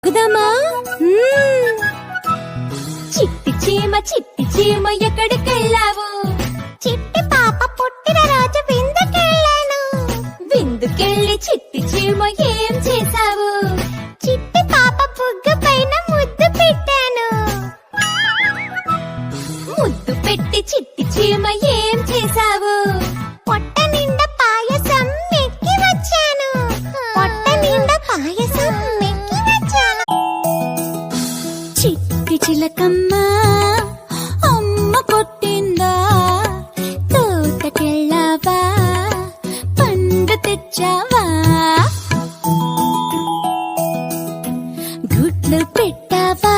కుదామా చిట్టి చీమ ఎక్కడికెళ్ళావు? చిట్టి పాప పుట్టిన రోజు విందుకెళ్ళాను. విందుకెళ్ళి చిట్టి చీమ ఏం చేశావు? చిట్టి పాప బుగ్గ పైన ముద్దు పెట్టాను. ముద్దు పెట్టి చిట్టి చీమ ఏం చేశావు? పొట్ట నిండా పాయసం మెక్కి వచ్చాను. పొట్ట నిండా పాయసం మెక్కి వచ్చాను. చిట్టి చిలకమ్మ అమ్మ కొట్టిందా? తోటకెళ్ళావా? పండు తెచ్చావా? గుడ్లు పెట్టావా?